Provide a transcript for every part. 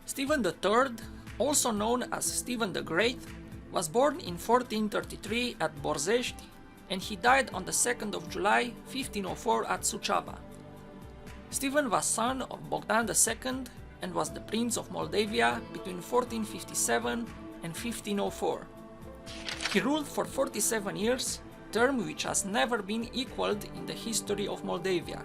Stephen III, also known as Stephen the Great, was born in 1433 at Borzești, and he died on the 2nd of July 1504 at Suceava. Stephen was son of Bogdan II and was the Prince of Moldavia between 1457 and 1504. He ruled for 47 years, term which has never been equaled in the history of Moldavia.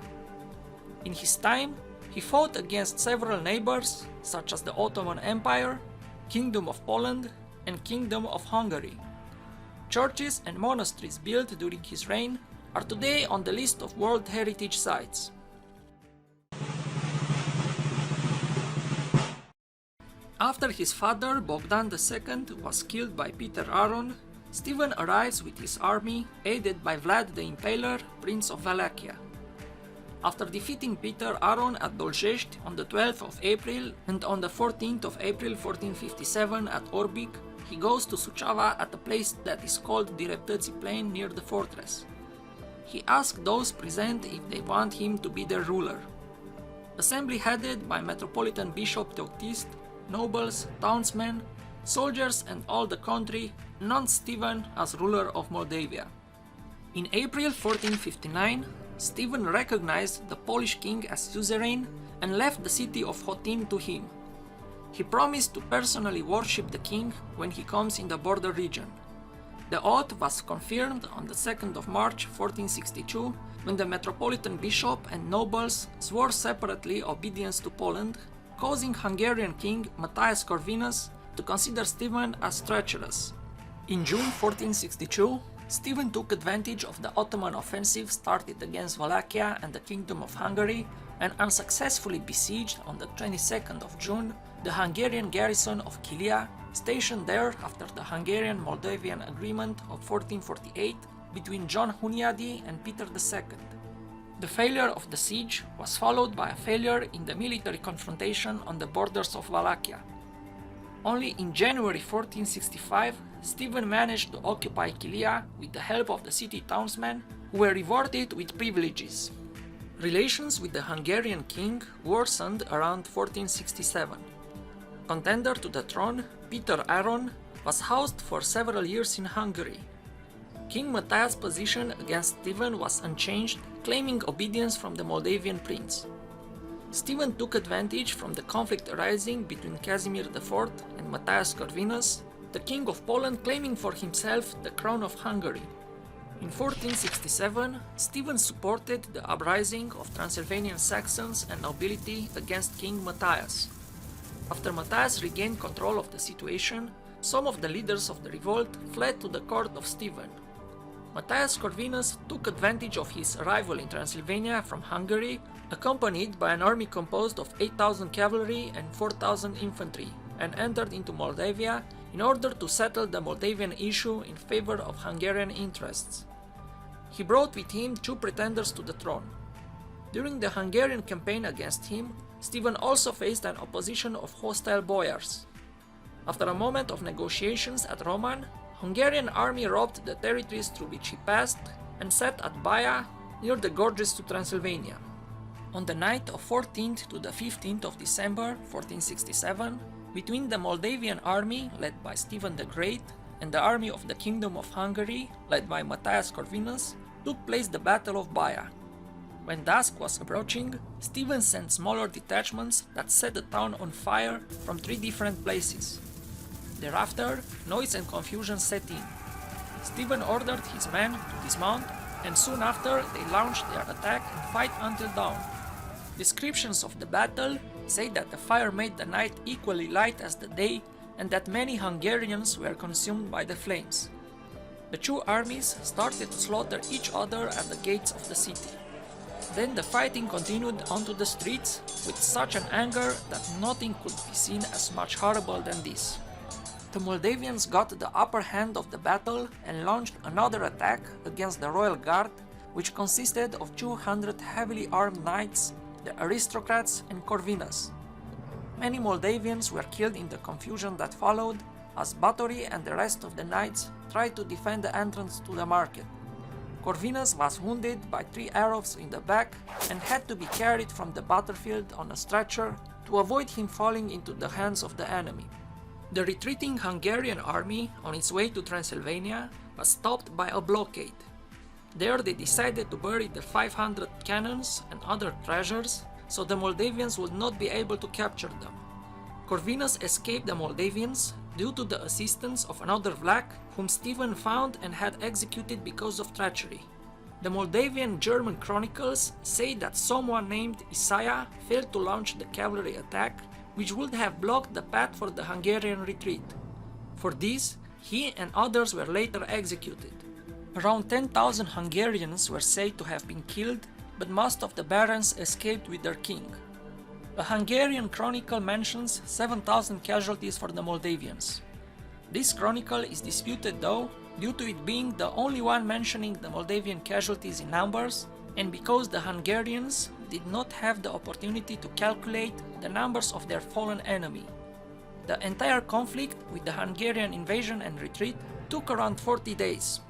In his time, he fought against several neighbors such as the Ottoman Empire, Kingdom of Poland, and Kingdom of Hungary. Churches and monasteries built during his reign are today on the list of World Heritage Sites. After his father Bogdan II was killed by Peter Aron, Stephen arrives with his army, aided by Vlad the Impaler, Prince of Wallachia. After defeating Peter Aron at Doljeşti on the 12th of April and on the 14th of April 1457 at Orbic, he goes to Suceava at a place that is called Dreptății Plain near the fortress. He asks those present if they want him to be their ruler. Assembly headed by Metropolitan Bishop Teoctist, nobles, townsmen, soldiers and all the country announced Stephen as ruler of Moldavia. In April 1459, Stephen recognized the Polish king as suzerain and left the city of Hotin to him. He promised to personally worship the king when he comes in the border region. The oath was confirmed on the 2nd of March 1462 when the Metropolitan Bishop and nobles swore separately obedience to Poland, causing Hungarian King Matthias Corvinus to consider Stephen as treacherous. In June 1462, Stephen took advantage of the Ottoman offensive started against Wallachia and the Kingdom of Hungary and unsuccessfully besieged on the 22nd of June the Hungarian garrison of Chilia, stationed there after the Hungarian-Moldavian Agreement of 1448 between John Hunyadi and Peter II. The failure of the siege was followed by a failure in the military confrontation on the borders of Wallachia. Only in January 1465, Stephen managed to occupy Chilia with the help of the city townsmen, who were rewarded with privileges. Relations with the Hungarian king worsened around 1467. Contender to the throne, Peter Aron, was housed for several years in Hungary. King Matthias' position against Stephen was unchanged, claiming obedience from the Moldavian prince. Stephen took advantage from the conflict arising between Casimir IV and Matthias Corvinus, the king of Poland claiming for himself the crown of Hungary. In 1467, Stephen supported the uprising of Transylvanian Saxons and nobility against King Matthias. After Matthias regained control of the situation, some of the leaders of the revolt fled to the court of Stephen. Matthias Corvinus took advantage of his arrival in Transylvania from Hungary, accompanied by an army composed of 8,000 cavalry and 4,000 infantry, and entered into Moldavia in order to settle the Moldavian issue in favor of Hungarian interests. He brought with him two pretenders to the throne. During the Hungarian campaign against him, Stephen also faced an opposition of hostile boyars. After a moment of negotiations at Roman, Hungarian army robbed the territories through which he passed and set at Baia, near the gorges to Transylvania. On the night of 14th to the 15th of December 1467, between the Moldavian army led by Stephen the Great and the army of the Kingdom of Hungary led by Matthias Corvinus, took place the Battle of Baia. When dusk was approaching, Stephen sent smaller detachments that set the town on fire from 3 different places. Thereafter, noise and confusion set in. Stephen ordered his men to dismount, and soon after they launched their attack and fight until dawn. Descriptions of the battle say that the fire made the night equally light as the day, and that many Hungarians were consumed by the flames. The two armies started to slaughter each other at the gates of the city. Then the fighting continued onto the streets with such an anger that nothing could be seen as much horrible than this. The Moldavians got the upper hand of the battle and launched another attack against the Royal Guard, which consisted of 200 heavily armed knights, the aristocrats and Corvinus. Many Moldavians were killed in the confusion that followed, as Batory and the rest of the knights tried to defend the entrance to the market. Corvinus was wounded by 3 arrows in the back and had to be carried from the battlefield on a stretcher to to avoid him falling into the hands of the enemy. The retreating Hungarian army on its way to Transylvania was stopped by a blockade. There they decided to bury the 500 cannons and other treasures, so the Moldavians would not be able to capture them. Corvinus escaped the Moldavians due to the assistance of another Vlach whom Stephen found and had executed because of treachery. The Moldavian German chronicles say that someone named Isaiah failed to launch the cavalry attack, which would have blocked the path for the Hungarian retreat. For this, he and others were later executed. Around 10,000 Hungarians were said to have been killed, but most of the barons escaped with their king. A Hungarian chronicle mentions 7,000 casualties for the Moldavians. This chronicle is disputed though, due to it being the only one mentioning the Moldavian casualties in numbers, and because the Hungarians did not have the opportunity to calculate the numbers of their fallen enemy. The entire conflict with the Hungarian invasion and retreat took around 40 days.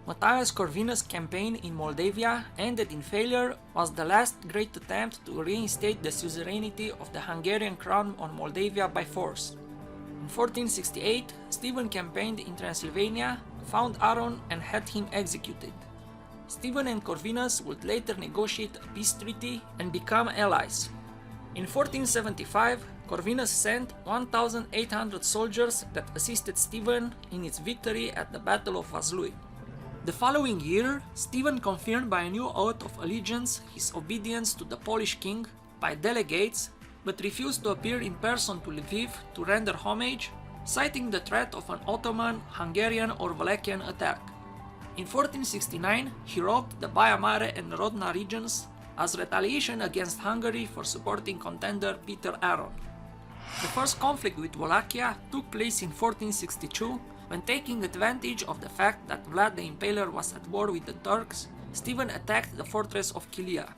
Matthias Corvinus' campaign in Moldavia ended in failure, was the last great attempt to reinstate the suzerainty of the Hungarian crown on Moldavia by force. In 1468, Stephen campaigned in Transylvania, found Aaron and had him executed. Stephen and Corvinus would later negotiate a peace treaty and become allies. In 1475, Corvinus sent 1,800 soldiers that assisted Stephen in its victory at the Battle of Vaslui. The following year, Stephen confirmed by a new oath of allegiance his obedience to the Polish king by delegates, but refused to appear in person to Lviv to render homage, citing the threat of an Ottoman, Hungarian or Wallachian attack. In 1469, he robbed the Baia, Mare and Rodna regions as retaliation against Hungary for supporting contender Peter Aaron. The first conflict with Wallachia took place in 1462, when taking advantage of the fact that Vlad the Impaler was at war with the Turks, Stephen attacked the fortress of Chilia.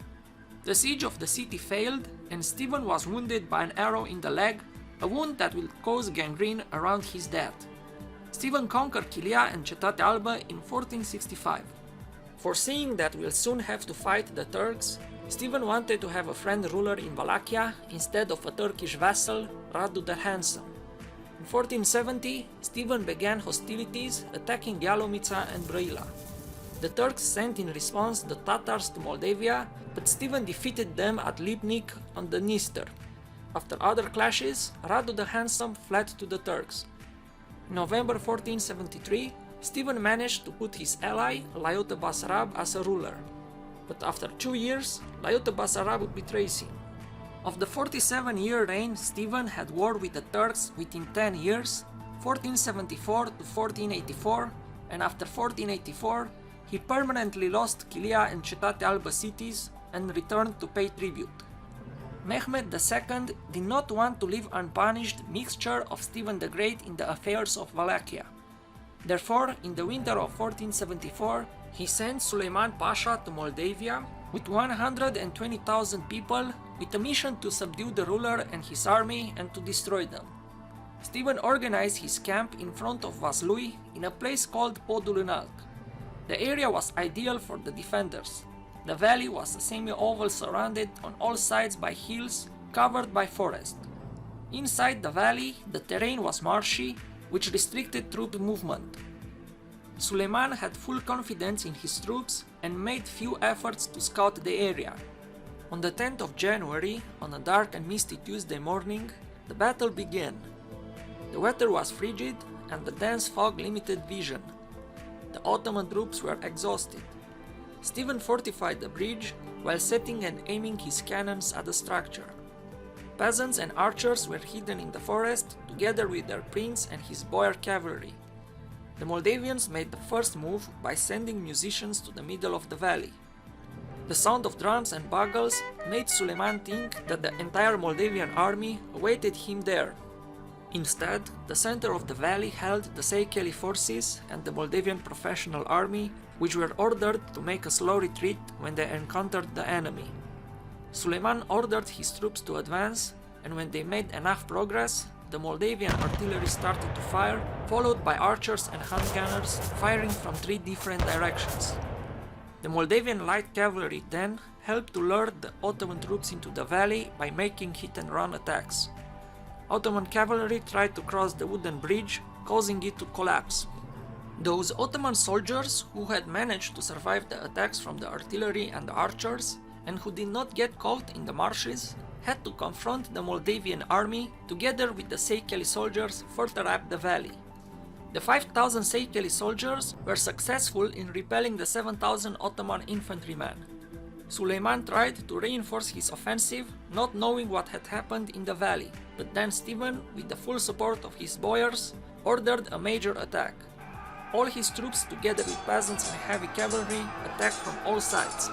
The siege of the city failed, and Stephen was wounded by an arrow in the leg, a wound that will cause gangrene around his death. Stephen conquered Chilia and Cetate Alba in 1465. Foreseeing that we'll soon have to fight the Turks, Stephen wanted to have a friend ruler in Wallachia instead of a Turkish vassal, Radu the Handsome. In 1470, Stephen began hostilities, attacking Yalomița and Brăila. The Turks sent in response the Tatars to Moldavia, but Stephen defeated them at Lipnic on the Dniester. After other clashes, Radu the Handsome fled to the Turks. In November 1473, Stephen managed to put his ally, Laiota Basarab, as a ruler. But after 2 years, Laiota Basarab betrays him. Of the 47-year reign Stephen had war with the Turks within 10 years, 1474 to 1484, and after 1484, he permanently lost Chilia and Cetate Alba cities and returned to pay tribute. Mehmed II did not want to leave unpunished mixture of Stephen the Great in the affairs of Wallachia. Therefore, in the winter of 1474, he sent Suleiman Pasha to Moldavia with 120,000 people with a mission to subdue the ruler and his army and to destroy them. Stephen organized his camp in front of Vaslui in a place called Podul Inalt. The area was ideal for the defenders. The valley was a semi-oval surrounded on all sides by hills covered by forest. Inside the valley, the terrain was marshy, which restricted troop movement. Suleiman had full confidence in his troops and made few efforts to scout the area. On the 10th of January, on a dark and misty Tuesday morning, the battle began. The weather was frigid and the dense fog limited vision. The Ottoman troops were exhausted. Stephen fortified the bridge while setting and aiming his cannons at the structure. Peasants and archers were hidden in the forest together with their prince and his boyar cavalry. The Moldavians made the first move by sending musicians to the middle of the valley. The sound of drums and bugles made Suleiman think that the entire Moldavian army awaited him there. Instead, the center of the valley held the Seychelles forces and the Moldavian professional army, which were ordered to make a slow retreat when they encountered the enemy. Suleiman ordered his troops to advance, and when they made enough progress, the Moldavian artillery started to fire, followed by archers and handgunners firing from 3 different directions. The Moldavian light cavalry then helped to lure the Ottoman troops into the valley by making hit-and-run attacks. Ottoman cavalry tried to cross the wooden bridge, causing it to collapse. Those Ottoman soldiers who had managed to survive the attacks from the artillery and the archers, and who did not get caught in the marshes, had to confront the Moldavian army together with the Seychelles soldiers further up the valley. The 5,000 Seychelles soldiers were successful in repelling the 7,000 Ottoman infantrymen. Suleiman tried to reinforce his offensive, not knowing what had happened in the valley, but then Stephen, with the full support of his boyars, ordered a major attack. All his troops, together with peasants and heavy cavalry, attacked from all sides.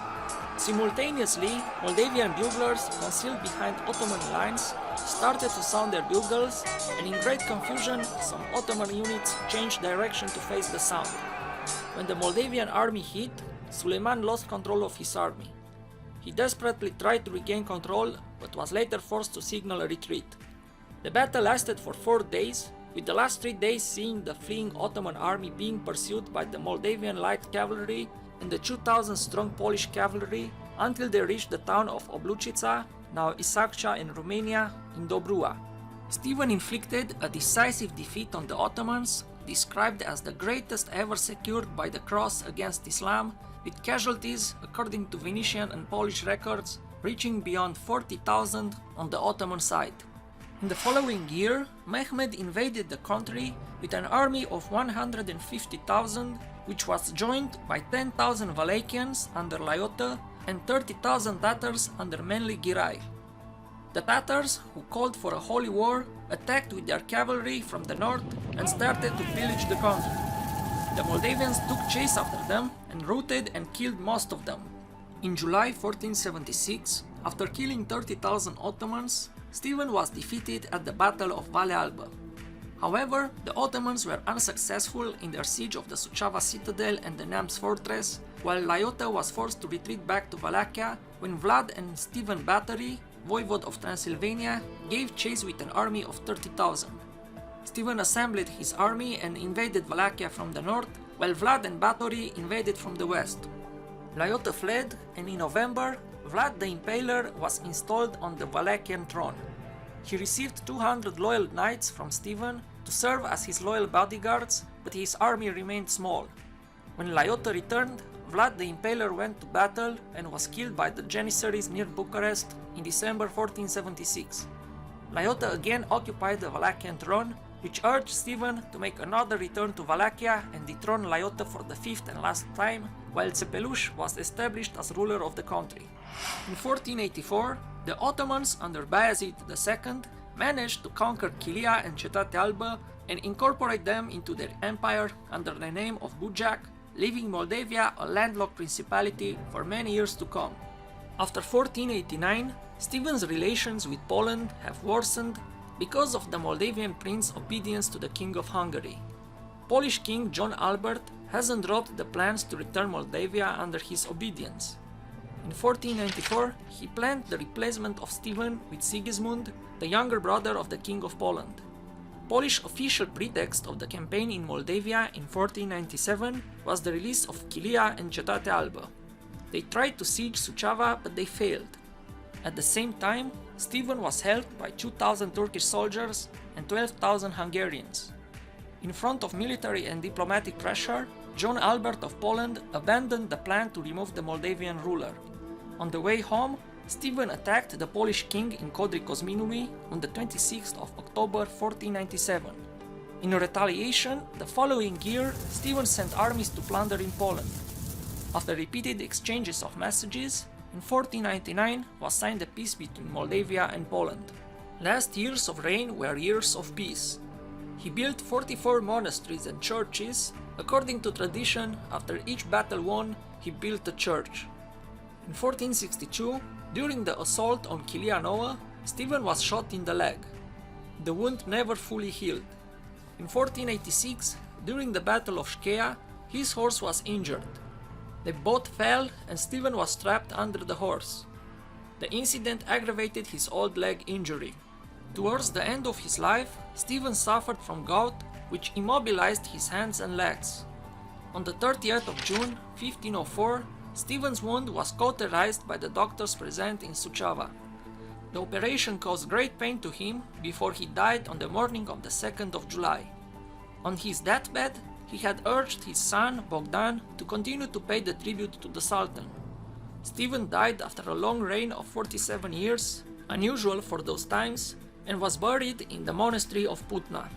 Simultaneously, Moldavian buglers, concealed behind Ottoman lines, started to sound their bugles, and in great confusion, some Ottoman units changed direction to face the sound. When the Moldavian army hit, Suleiman lost control of his army. He desperately tried to regain control, but was later forced to signal a retreat. The battle lasted for 4 days, with the last 3 days seeing the fleeing Ottoman army being pursued by the Moldavian light cavalry and the 2,000-strong Polish cavalry until they reached the town of Oblucița, now Isaccea in Romania, in Dobrua. Stephen inflicted a decisive defeat on the Ottomans, described as the greatest ever secured by the cross against Islam, with casualties, according to Venetian and Polish records, reaching beyond 40,000 on the Ottoman side. In the following year, Mehmed invaded the country with an army of 150,000, which was joined by 10,000 Wallachians under Laiota and 30,000 Tatars under mainly Girai. The Tatars, who called for a holy war, attacked with their cavalry from the north and started to pillage the country. The Moldavians took chase after them and routed and killed most of them. In July 1476, after killing 30,000 Ottomans, Stephen was defeated at the Battle of Valea Alba. However, the Ottomans were unsuccessful in their siege of the Suceava citadel and the Neamț fortress, while Laiota was forced to retreat back to Wallachia when Vlad and Stephen Bathory, voivode of Transylvania, gave chase with an army of 30,000. Stephen assembled his army and invaded Wallachia from the north, while Vlad and Bathory invaded from the west. Laiota fled, and in November, Vlad the Impaler was installed on the Wallachian throne. He received 200 loyal knights from Stephen to serve as his loyal bodyguards, but his army remained small. When Laiota returned, Vlad the Impaler went to battle and was killed by the Janissaries near Bucharest in December 1476. Laiota again occupied the Wallachian throne, which urged Stephen to make another return to Wallachia and dethrone Laiota for the 5th and last time, while Țepeluș was established as ruler of the country. In 1484, the Ottomans under Bayezid II managed to conquer Chilia and Cetate Alba and incorporate them into their empire under the name of Bujac, leaving Moldavia a landlocked principality for many years to come. After 1489, Stephen's relations with Poland have worsened because of the Moldavian prince's obedience to the King of Hungary. Polish King John Albert hasn't dropped the plans to return Moldavia under his obedience. In 1494, he planned the replacement of Stephen with Sigismund, the younger brother of the King of Poland. Polish official pretext of the campaign in Moldavia in 1497 was the release of Chilia and Cetate Alba. They tried to siege Suceava, but they failed. At the same time, Stephen was helped by 2,000 Turkish soldiers and 12,000 Hungarians. In front of military and diplomatic pressure, John Albert of Poland abandoned the plan to remove the Moldavian ruler. On the way home, Stephen attacked the Polish king in Codrii Cosminului on the 26th of October 1497. In retaliation, the following year, Stephen sent armies to plunder in Poland. After repeated exchanges of messages, in 1499 was signed a peace between Moldavia and Poland. Last years of reign were years of peace. He built 44 monasteries and churches. According to tradition, after each battle won, he built a church. In 1462, during the assault on Chilia Noua, Stephen was shot in the leg. The wound never fully healed. In 1486, during the Battle of Ștefan, his horse was injured. They both fell and Stephen was trapped under the horse. The incident aggravated his old leg injury. Towards the end of his life, Stephen suffered from gout, which immobilized his hands and legs. On the 30th of June 1504, Stephen's wound was cauterized by the doctors present in Suceava. The operation caused great pain to him before he died on the morning of the 2nd of July. On his deathbed, he had urged his son, Bogdan, to continue to pay the tribute to the Sultan. Stephen died after a long reign of 47 years, unusual for those times, and was buried in the monastery of Putna.